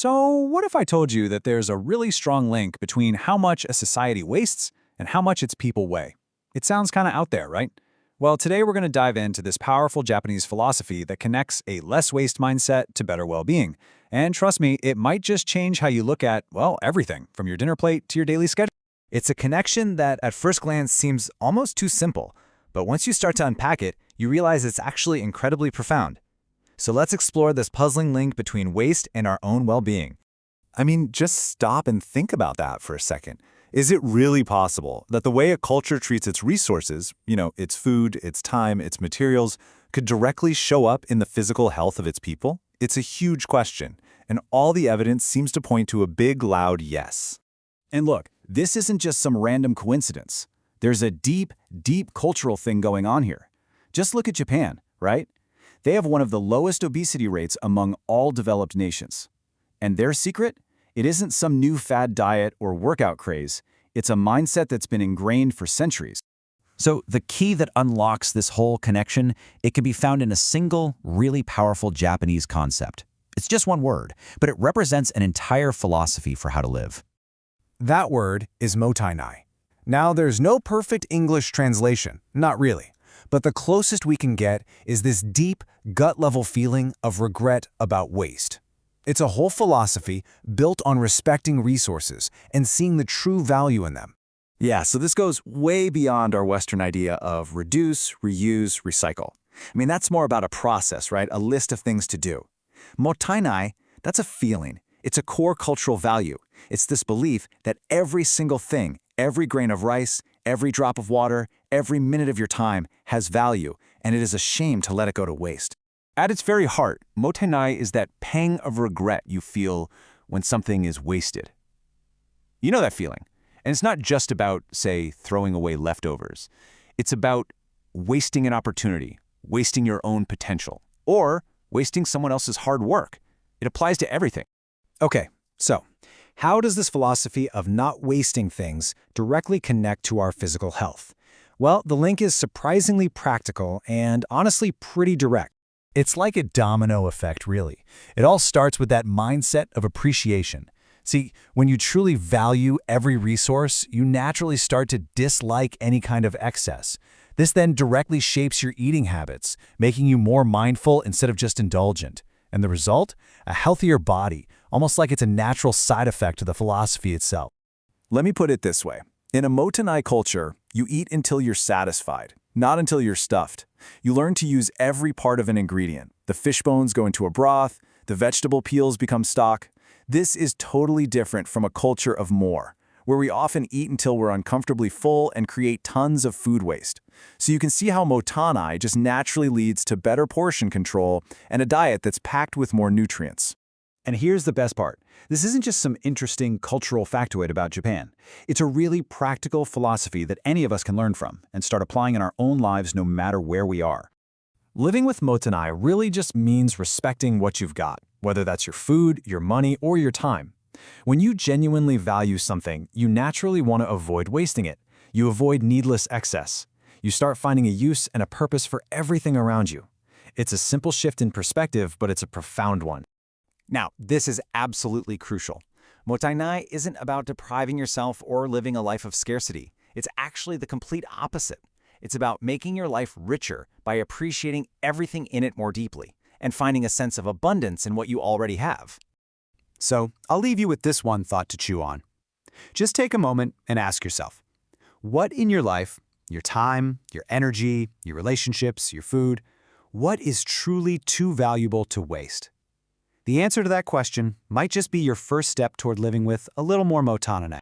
So, what if I told you that there's a really strong link between how much a society wastes and how much its people weigh? It sounds kind of out there, right? Well, today we're going to dive into this powerful Japanese philosophy that connects a less waste mindset to better well-being. And trust me, it might just change how you look at, well, everything, from your dinner plate to your daily schedule. It's a connection that at first glance seems almost too simple, but once you start to unpack it, you realize it's actually incredibly profound. So let's explore this puzzling link between waste and our own well-being. I mean, just stop and think about that for a second. Is it really possible that the way a culture treats its resources, its food, its time, its materials, could directly show up in the physical health of its people? It's a huge question, and all the evidence seems to point to a big, loud yes. And look, this isn't just some random coincidence. There's a deep, deep cultural thing going on here. Just look at Japan, right? They have one of the lowest obesity rates among all developed nations. And their secret? It isn't some new fad diet or workout craze. It's a mindset that's been ingrained for centuries. So the key that unlocks this whole connection, it can be found in a single, really powerful Japanese concept. It's just one word, but it represents an entire philosophy for how to live. That word is Mottainai. Now, there's no perfect English translation, not really, but the closest we can get is this deep, gut-level feeling of regret about waste. It's a whole philosophy built on respecting resources and seeing the true value in them. Yeah, so this goes way beyond our Western idea of reduce, reuse, recycle. I mean, that's more about a process, right? A list of things to do. Mottainai, that's a feeling. It's a core cultural value. It's this belief that every single thing, every grain of rice, every drop of water, every minute of your time has value, and it is a shame to let it go to waste. At its very heart, Mottainai is that pang of regret you feel when something is wasted. You know that feeling. And it's not just about, say, throwing away leftovers. It's about wasting an opportunity, wasting your own potential, or wasting someone else's hard work. It applies to everything. Okay, so how does this philosophy of not wasting things directly connect to our physical health? Well, the link is surprisingly practical and honestly pretty direct. It's like a domino effect, really. It all starts with that mindset of appreciation. See, when you truly value every resource, you naturally start to dislike any kind of excess. This then directly shapes your eating habits, making you more mindful instead of just indulgent. And the result? A healthier body, almost like it's a natural side effect to the philosophy itself. Let me put it this way. In a Mottainai culture, you eat until you're satisfied, not until you're stuffed. You learn to use every part of an ingredient. The fish bones go into a broth, the vegetable peels become stock. This is totally different from a culture of more, where we often eat until we're uncomfortably full and create tons of food waste. So you can see how Mottainai just naturally leads to better portion control and a diet that's packed with more nutrients. And here's the best part. This isn't just some interesting cultural factoid about Japan. It's a really practical philosophy that any of us can learn from and start applying in our own lives no matter where we are. Living with Mottainai really just means respecting what you've got, whether that's your food, your money, or your time. When you genuinely value something, you naturally want to avoid wasting it. You avoid needless excess. You start finding a use and a purpose for everything around you. It's a simple shift in perspective, but it's a profound one. Now, this is absolutely crucial. Mottainai isn't about depriving yourself or living a life of scarcity. It's actually the complete opposite. It's about making your life richer by appreciating everything in it more deeply and finding a sense of abundance in what you already have. So, I'll leave you with this one thought to chew on. Just take a moment and ask yourself, what in your life, your time, your energy, your relationships, your food, what is truly too valuable to waste? The answer to that question might just be your first step toward living with a little more Mottainai.